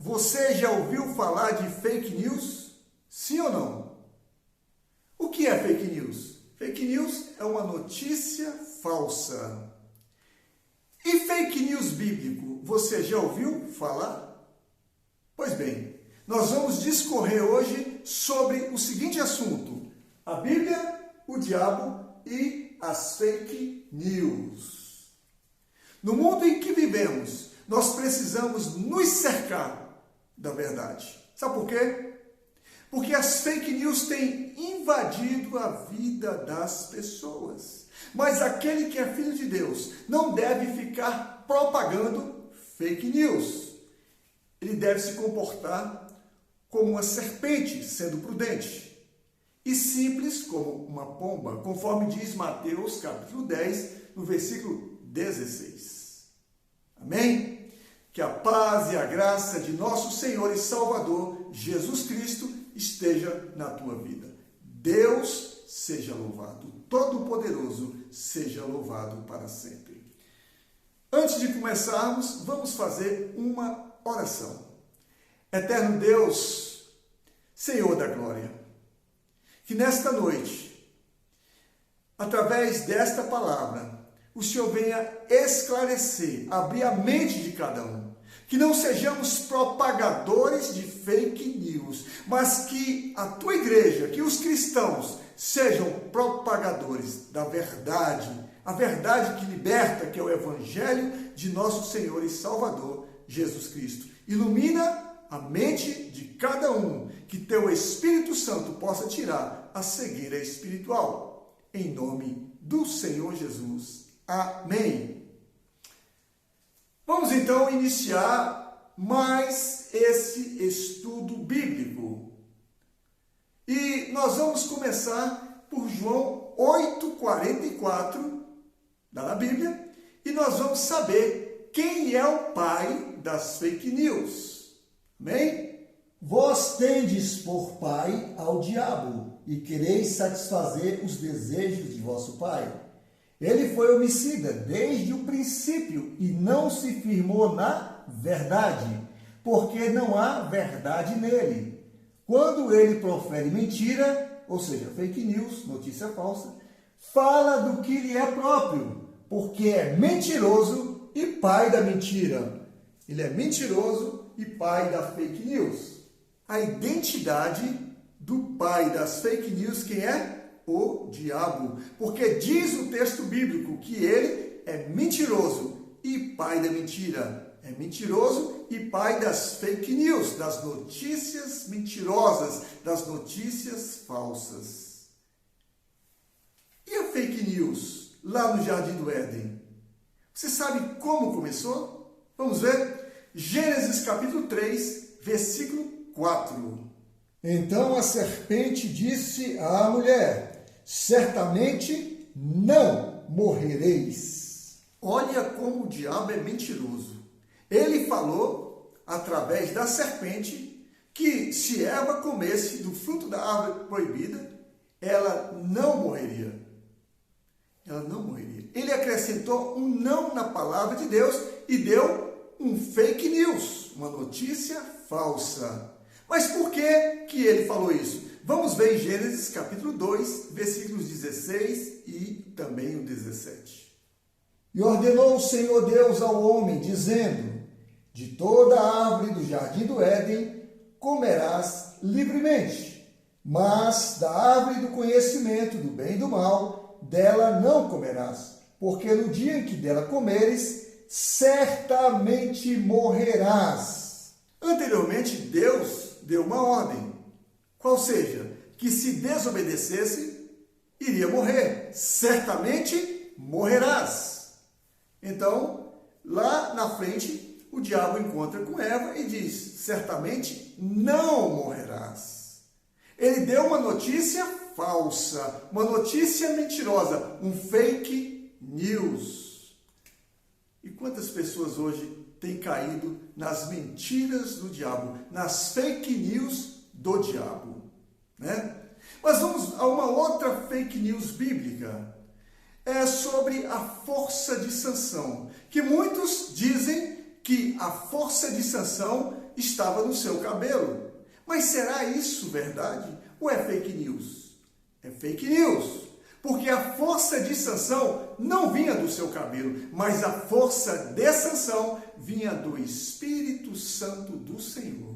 Você já ouviu falar de fake news? Sim ou não? O que é fake news? Fake news é uma notícia falsa. E fake news bíblico, você já ouviu falar? Pois bem, nós vamos discorrer hoje sobre o seguinte assunto: a Bíblia, o diabo e as fake news. No mundo em que vivemos, nós precisamos nos cercar da verdade. Sabe por quê? Porque as fake news têm invadido a vida das pessoas. Mas aquele que é filho de Deus não deve ficar propagando fake news. Ele deve se comportar como uma serpente, sendo prudente, e simples como uma pomba, conforme diz Mateus capítulo 10, no versículo 16. Amém? Que a paz e a graça de nosso Senhor e Salvador, Jesus Cristo, esteja na tua vida. Deus seja louvado, Todo-Poderoso seja louvado para sempre. Antes de começarmos, vamos fazer uma oração. Eterno Deus, Senhor da glória, que nesta noite, através desta palavra, o Senhor venha esclarecer, abrir a mente de cada um. Que não sejamos propagadores de fake news, mas que a tua igreja, que os cristãos sejam propagadores da verdade, a verdade que liberta, que é o Evangelho de nosso Senhor e Salvador, Jesus Cristo. Ilumina a mente de cada um, que teu Espírito Santo possa tirar a cegueira espiritual. Em nome do Senhor Jesus. Amém. Vamos então iniciar mais esse estudo bíblico. E nós vamos começar por João 8,44, da na Bíblia, e nós vamos saber quem é o pai das fake news. Amém? Vós tendes por pai ao diabo, e quereis satisfazer os desejos de vosso pai. Ele foi homicida desde o princípio e não se firmou na verdade, porque não há verdade nele. Quando ele profere mentira, ou seja, fake news, notícia falsa, fala do que lhe é próprio, porque é mentiroso e pai da mentira. Ele é mentiroso e pai da fake news. A identidade do pai das fake news, quem é? O diabo, porque diz o texto bíblico que ele é mentiroso e pai da mentira. É mentiroso e pai das fake news, das notícias mentirosas, das notícias falsas. E a fake news lá no Jardim do Éden? Você sabe como começou? Vamos ver? Gênesis capítulo 3, versículo 4. Então a serpente disse à mulher: certamente não morrereis. Olha como o diabo é mentiroso. Ele falou, através da serpente, que se Eva comesse do fruto da árvore proibida, ela não morreria. Ela não morreria. Ele acrescentou um não na palavra de Deus e deu um fake news, uma notícia falsa. Mas por que ele falou isso? Vamos ver em Gênesis capítulo 2, versículos 16 e também o 17. E ordenou o Senhor Deus ao homem, dizendo: de toda a árvore do jardim do Éden comerás livremente, mas da árvore do conhecimento do bem e do mal, dela não comerás, porque no dia em que dela comeres, certamente morrerás. Anteriormente, Deus deu uma ordem, qual seja, que se desobedecesse, iria morrer. Certamente morrerás. Então, lá na frente, o diabo encontra com Eva e diz: certamente não morrerás. Ele deu uma notícia falsa, uma notícia mentirosa, um fake news. E quantas pessoas hoje têm caído nas mentiras do diabo, nas fake news do diabo, né? Mas vamos a uma outra fake news bíblica. É sobre a força de Sansão, que muitos dizem que a força de Sansão estava no seu cabelo. Mas será isso verdade ou é fake news? É fake news, porque a força de Sansão não vinha do seu cabelo, mas a força de Sansão vinha do Espírito Santo do Senhor.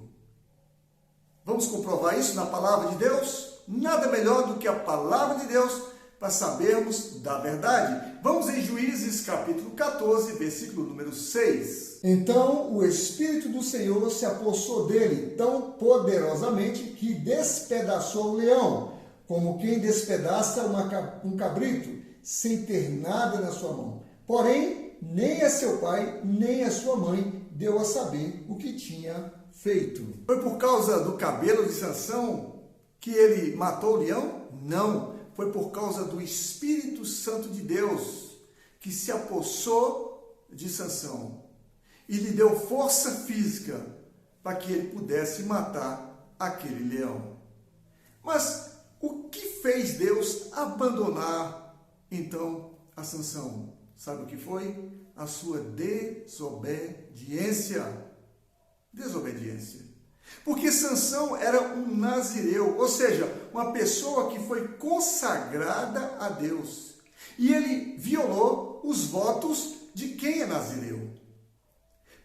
Vamos comprovar isso na palavra de Deus? Nada melhor do que a palavra de Deus para sabermos da verdade. Vamos em Juízes capítulo 14, versículo número 6. Então o Espírito do Senhor se apossou dele tão poderosamente que despedaçou o leão, como quem despedaça um cabrito, sem ter nada na sua mão. Porém, nem a seu pai, nem a sua mãe deu a saber o que tinha feito. Foi por causa do cabelo de Sansão que ele matou o leão? Não. Foi por causa do Espírito Santo de Deus que se apossou de Sansão e lhe deu força física para que ele pudesse matar aquele leão. Mas o que fez Deus abandonar então a Sansão? Sabe o que foi? A sua desobediência. Desobediência. Porque Sansão era um nazireu, ou seja, uma pessoa que foi consagrada a Deus. E ele violou os votos de quem é nazireu.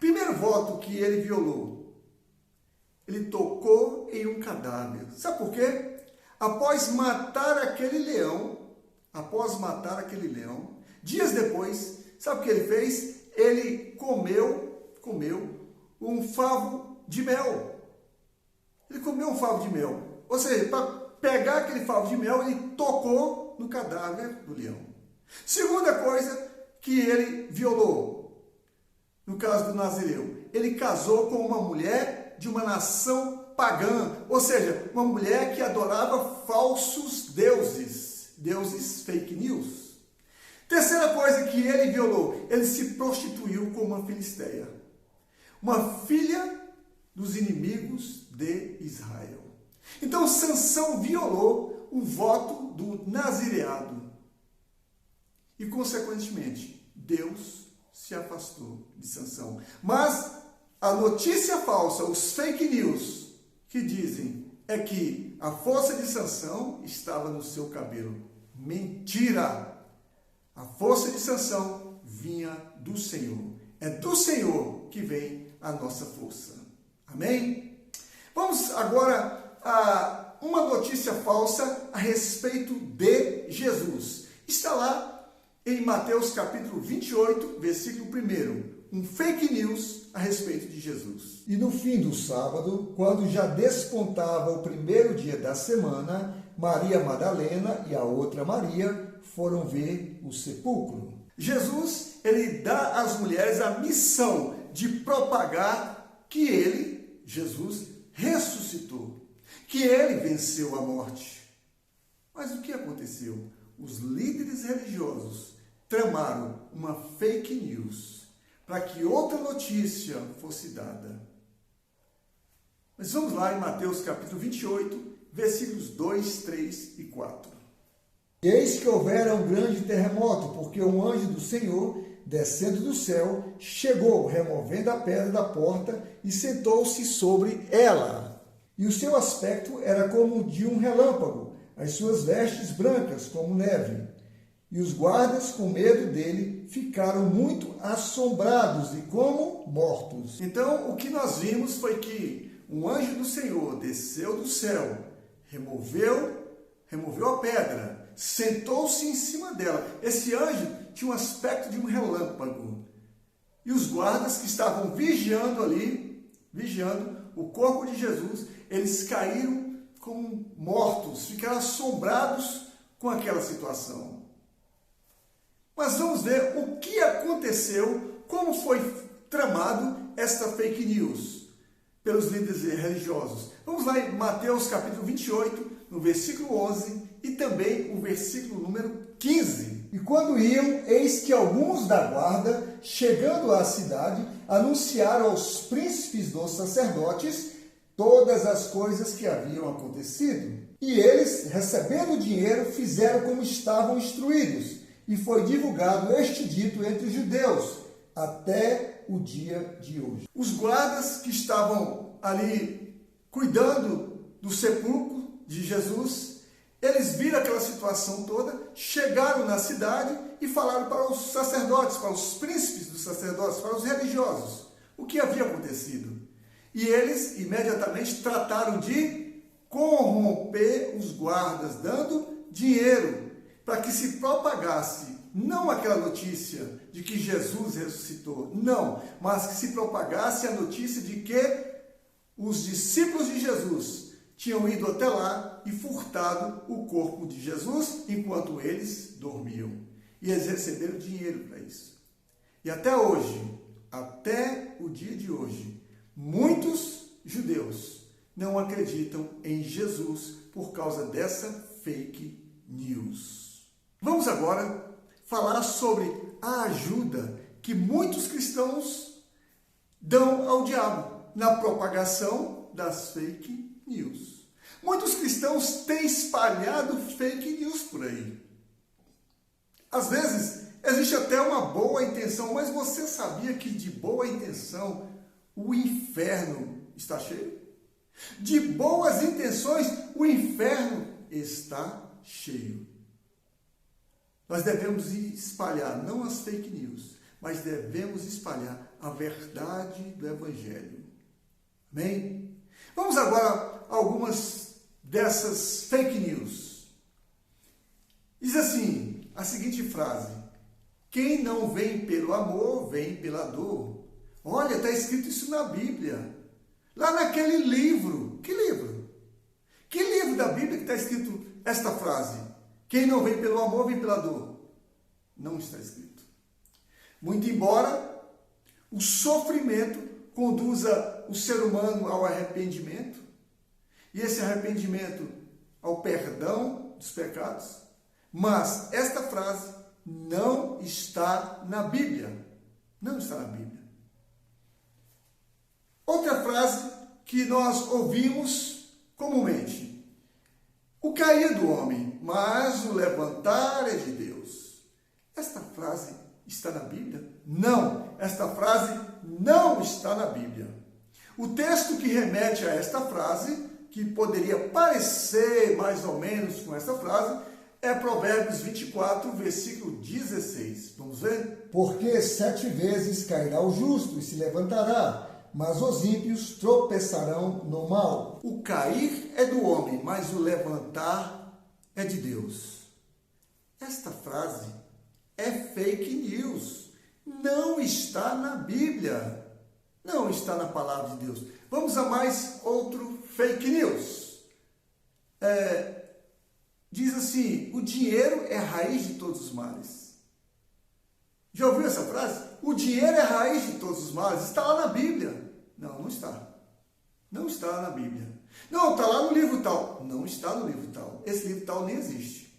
Primeiro voto que ele violou, ele tocou em um cadáver. Sabe por quê? Após matar aquele leão, dias depois, sabe o que ele fez? Ele comeu um favo de mel. Ele comeu um favo de mel. Ou seja, para pegar aquele favo de mel, ele tocou no cadáver do leão. Segunda coisa que ele violou, no caso do nazireu, ele casou com uma mulher de uma nação pagã, ou seja, uma mulher que adorava falsos deuses, deuses fake news. Terceira coisa que ele violou, ele se prostituiu com uma filisteia, uma filha dos inimigos de Israel. Então Sansão violou o voto do nazireado e, consequentemente, Deus se afastou de Sansão. Mas a notícia falsa, os fake news que dizem é que a força de Sansão estava no seu cabelo. Mentira! A força de Sansão vinha do Senhor. É do Senhor que vem a nossa força. Amém? Vamos agora a uma notícia falsa a respeito de Jesus. Está lá em Mateus capítulo 28, versículo 1. Um fake news a respeito de Jesus. E no fim do sábado, quando já despontava o primeiro dia da semana, Maria Madalena e a outra Maria foram ver o sepulcro. Jesus, ele dá às mulheres a missão de propagar que ele, Jesus, ressuscitou, que ele venceu a morte. Mas o que aconteceu? Os líderes religiosos tramaram uma fake news para que outra notícia fosse dada. Mas vamos lá em Mateus capítulo 28, versículos 2, 3 e 4. Eis que houvera um grande terremoto, porque um anjo do Senhor, descendo do céu, chegou, removendo a pedra da porta, e sentou-se sobre ela. E o seu aspecto era como de um relâmpago, as suas vestes brancas como neve. E os guardas, com medo dele, ficaram muito assombrados e como mortos. Então, o que nós vimos foi que um anjo do Senhor desceu do céu, removeu a pedra, sentou-se em cima dela. Esse anjo tinha um aspecto de um relâmpago. E os guardas que estavam vigiando o corpo de Jesus, eles caíram como mortos, ficaram assombrados com aquela situação. Mas vamos ver o que aconteceu, como foi tramado esta fake news pelos líderes religiosos. Vamos lá em Mateus capítulo 28, no versículo 11 e também o versículo número 15. E quando iam, eis que alguns da guarda, chegando à cidade, anunciaram aos príncipes dos sacerdotes todas as coisas que haviam acontecido. E eles, recebendo o dinheiro, fizeram como estavam instruídos. E foi divulgado este dito entre os judeus, até até o dia de hoje. Os guardas que estavam ali cuidando do sepulcro de Jesus, eles viram aquela situação toda, chegaram na cidade e falaram para os sacerdotes, para os príncipes dos sacerdotes, para os religiosos, o que havia acontecido. E eles imediatamente trataram de corromper os guardas, dando dinheiro para que se propagasse não aquela notícia de que Jesus ressuscitou, não, mas que se propagasse a notícia de que os discípulos de Jesus tinham ido até lá e furtado o corpo de Jesus enquanto eles dormiam. E eles receberam dinheiro para isso. E até hoje, até o dia de hoje, muitos judeus não acreditam em Jesus por causa dessa fake news. Vamos agora falar sobre a ajuda que muitos cristãos dão ao diabo na propagação das fake news. Muitos cristãos têm espalhado fake news por aí. Às vezes, existe até uma boa intenção, mas você sabia que de boa intenção o inferno está cheio? De boas intenções, o inferno está cheio. Nós devemos espalhar, não as fake news, mas devemos espalhar a verdade do Evangelho. Amém? Vamos agora a algumas dessas fake news. Diz assim, a seguinte frase: quem não vem pelo amor, vem pela dor. Olha, está escrito isso na Bíblia. Lá naquele livro. Que livro? Que livro da Bíblia que está escrito esta frase? Quem não vem pelo amor, vem pela dor. Não está escrito. Muito embora o sofrimento conduza o ser humano ao arrependimento, e esse arrependimento ao perdão dos pecados, mas esta frase não está na Bíblia. Não está na Bíblia. Outra frase que nós ouvimos comumente: o cair do homem, mas o levantar é de Deus. Esta frase está na Bíblia? Não, esta frase não está na Bíblia. O texto que remete a esta frase, que poderia parecer mais ou menos com esta frase, é Provérbios 24, versículo 16. Vamos ver? Porque 7 vezes cairá o justo e se levantará, mas os ímpios tropeçarão no mal. O cair é do homem, mas o levantar é de Deus. Esta frase é fake news. Não está na Bíblia. Não está na palavra de Deus. Vamos a mais outro fake news. Diz assim: o dinheiro é a raiz de todos os males. Já ouviu essa frase? O dinheiro é a raiz de todos os males. Está lá na Bíblia. Não, não está. Não está na Bíblia. Não, está lá no livro tal. Não está no livro tal. Esse livro tal nem existe.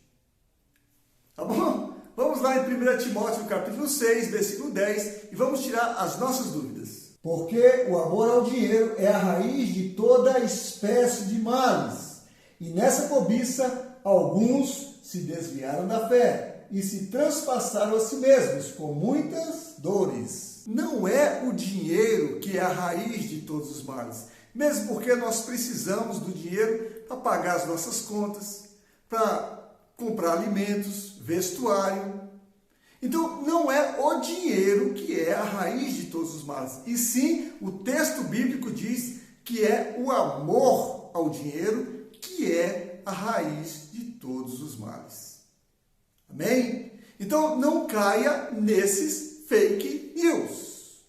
Tá bom? Vamos lá em 1 Timóteo capítulo 6, versículo 10, e vamos tirar as nossas dúvidas. Porque o amor ao dinheiro é a raiz de toda espécie de males. E nessa cobiça, alguns se desviaram da fé e se transpassaram a si mesmos com muitas dores. Não é o dinheiro que é a raiz de todos os males, mesmo porque nós precisamos do dinheiro para pagar as nossas contas, para comprar alimentos, vestuário. Então, não é o dinheiro que é a raiz de todos os males, e sim, o texto bíblico diz que é o amor ao dinheiro que é a raiz de todos os males. Amém? Então, não caia nesses fake news.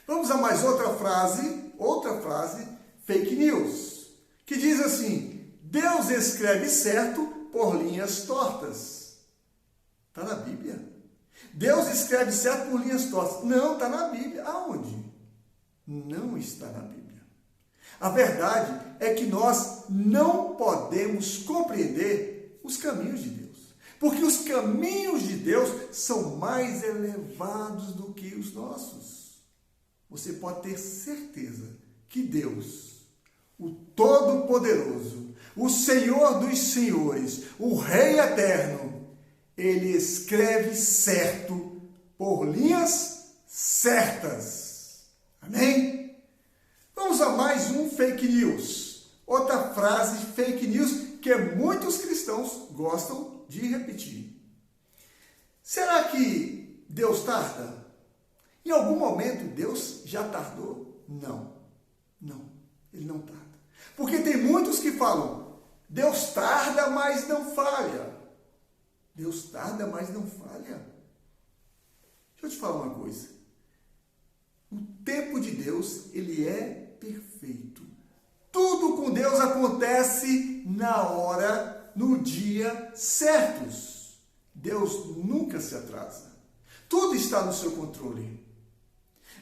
Vamos a mais outra frase, fake news, que diz assim: Deus escreve certo por linhas tortas. Está na Bíblia? Deus escreve certo por linhas tortas. Não, está na Bíblia. Aonde? Não está na Bíblia. A verdade é que nós não podemos compreender os caminhos de Deus. Porque os caminhos de Deus são mais elevados do que os nossos. Você pode ter certeza que Deus, o Todo-Poderoso, o Senhor dos Senhores, o Rei Eterno, Ele escreve certo por linhas certas. Amém? Vamos a mais um fake news. Outra frase fake news que muitos cristãos gostam de repetir. Será que Deus tarda? Em algum momento Deus já tardou? Não, Ele não tarda. Porque tem muitos que falam, Deus tarda, mas não falha. Deus tarda, mas não falha. Deixa eu te falar uma coisa. O tempo de Deus, ele é perfeito. Tudo com Deus acontece na hora, no dia certos. Deus nunca se atrasa. Tudo está no seu controle.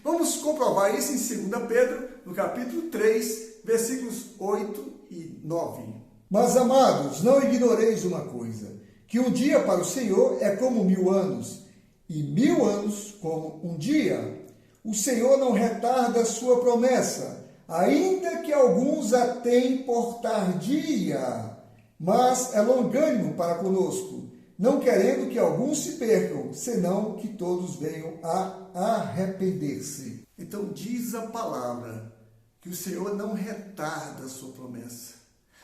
Vamos comprovar isso em 2 Pedro, no capítulo 3, versículos 8 e 9. Mas, amados, não ignoreis uma coisa, que um dia para o Senhor é como 1000 anos, e 1000 anos como um dia. O Senhor não retarda a sua promessa, ainda que alguns a tenham por tardia, mas é longânimo para conosco, não querendo que alguns se percam, senão que todos venham a arrepender-se. Então diz a palavra que o Senhor não retarda a sua promessa.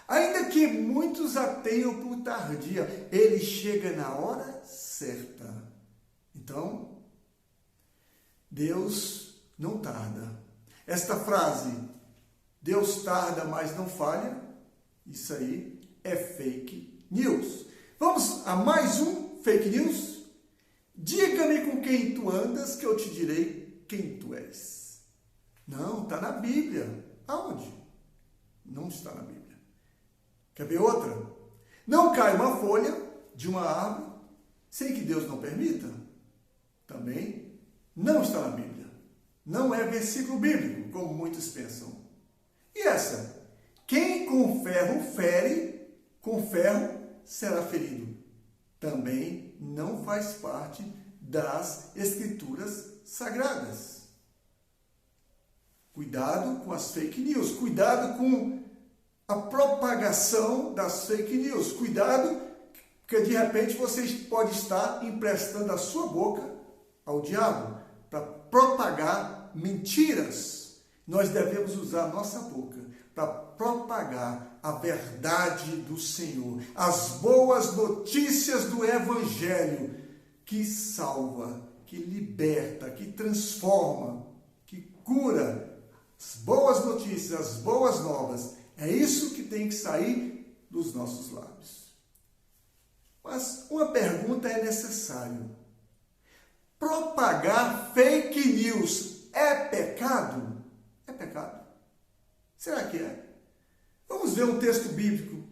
Ainda que muitos a tenham por tardia, ele chega na hora certa. Então, Deus não tarda. Esta frase, Deus tarda, mas não falha, isso aí é fake news. Vamos a mais um fake news? Diga-me com quem tu andas, que eu te direi quem tu és. Não, está na Bíblia. Aonde? Não está na Bíblia. Quer ver outra? Não cai uma folha de uma árvore sem que Deus não permita. Também não está na Bíblia. Não é versículo bíblico, como muitos pensam. E essa? Quem com ferro fere, com ferro será ferido. Também não faz parte das Escrituras Sagradas. Cuidado com as fake news. Cuidado com a propagação das fake news. Cuidado, porque de repente você pode estar emprestando a sua boca ao diabo para propagar mentiras. Nós devemos usar a nossa boca para propagar a verdade do Senhor, as boas notícias do Evangelho, que salva, que liberta, que transforma, que cura. As boas notícias, as boas novas. É isso que tem que sair dos nossos lábios. Mas uma pergunta é necessária. Propagar fake news é pecado? É pecado? Será que é? Vamos ver um texto bíblico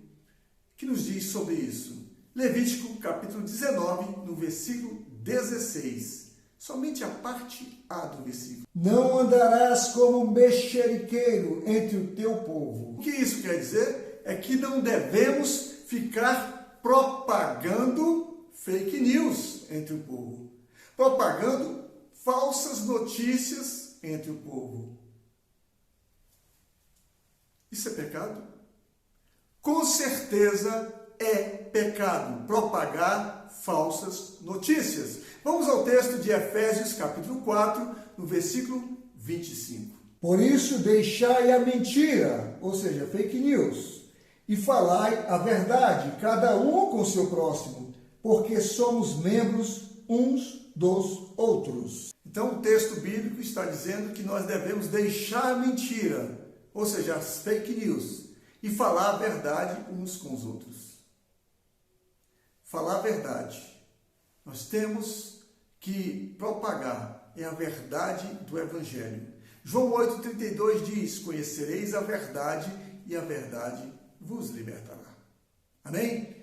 que nos diz sobre isso. Levítico capítulo 19, no versículo 16. Somente a parte A do versículo. Não andarás como um mexeriqueiro entre o teu povo. O que isso quer dizer? É que não devemos ficar propagando fake news entre o povo. Propagando falsas notícias entre o povo. Isso é pecado? Com certeza é pecado propagar falsas notícias. Vamos ao texto de Efésios, capítulo 4, no versículo 25. Por isso, deixai a mentira, ou seja, fake news, e falai a verdade, cada um com o seu próximo, porque somos membros uns dos outros. Então, o texto bíblico está dizendo que nós devemos deixar a mentira, ou seja, as fake news, e falar a verdade uns com os outros. Falar a verdade. Nós temos que propagar a verdade do Evangelho. João 8,32 diz, conhecereis a verdade e a verdade vos libertará. Amém?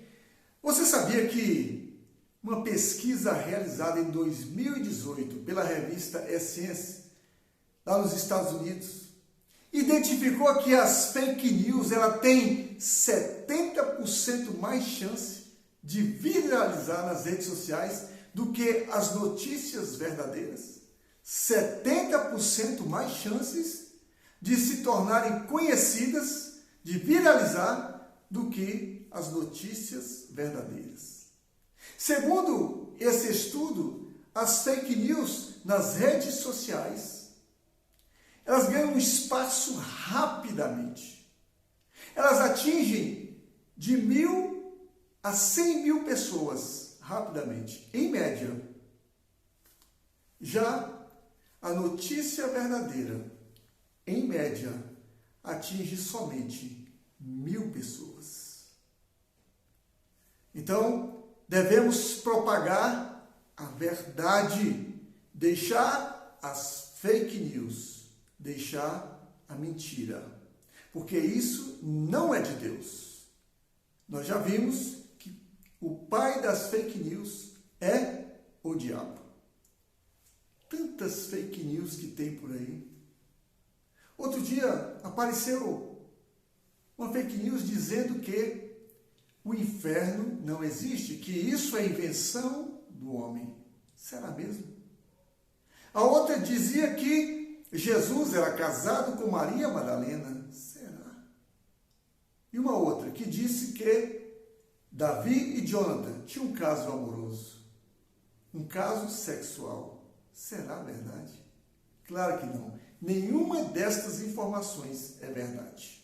Você sabia que uma pesquisa realizada em 2018 pela revista Science, lá nos Estados Unidos, identificou que as fake news ela tem 70% mais chance de viralizar nas redes sociais do que as notícias verdadeiras. 70% mais chances de se tornarem conhecidas, de viralizar, do que as notícias verdadeiras. Segundo esse estudo, as fake news nas redes sociais, elas ganham espaço rapidamente. Elas atingem de 1.000 a 100.000 pessoas rapidamente, em média. Já a notícia verdadeira, em média, atinge somente 1.000 pessoas. Então, devemos propagar a verdade, deixar as fake news, deixar a mentira, porque isso não é de Deus. Nós já vimos que o pai das fake news é o diabo. Tantas fake news que tem por aí. Outro dia apareceu uma fake news dizendo que o inferno não existe, que isso é invenção do homem. Será mesmo? A outra dizia que Jesus era casado com Maria Madalena. Será? E uma outra que disse que Davi e Jonathan tinham um caso amoroso, um caso sexual. Será verdade? Claro que não. Nenhuma destas informações é verdade.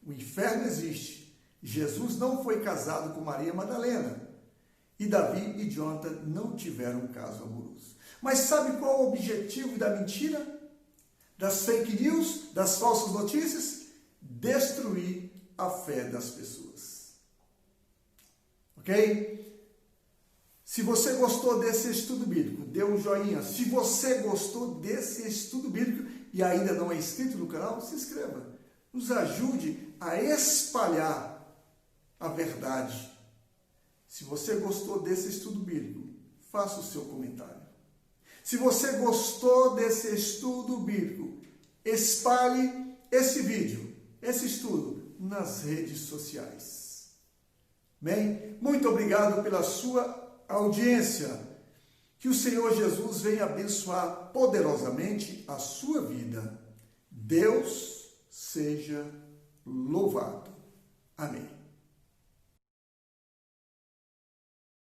O inferno existe. Jesus não foi casado com Maria Madalena. E Davi e Jonathan não tiveram um caso amoroso. Mas sabe qual é o objetivo da mentira? Das fake news? Das falsas notícias? Destruir a fé das pessoas. Ok? Se você gostou desse estudo bíblico, dê um joinha. Se você gostou desse estudo bíblico e ainda não é inscrito no canal, se inscreva. Nos ajude a espalhar a verdade. Se você gostou desse estudo bíblico, faça o seu comentário. Se você gostou desse estudo bíblico, espalhe esse vídeo, esse estudo, nas redes sociais. Bem, muito obrigado pela sua audiência. Que o Senhor Jesus venha abençoar poderosamente a sua vida. Deus seja louvado. Amém.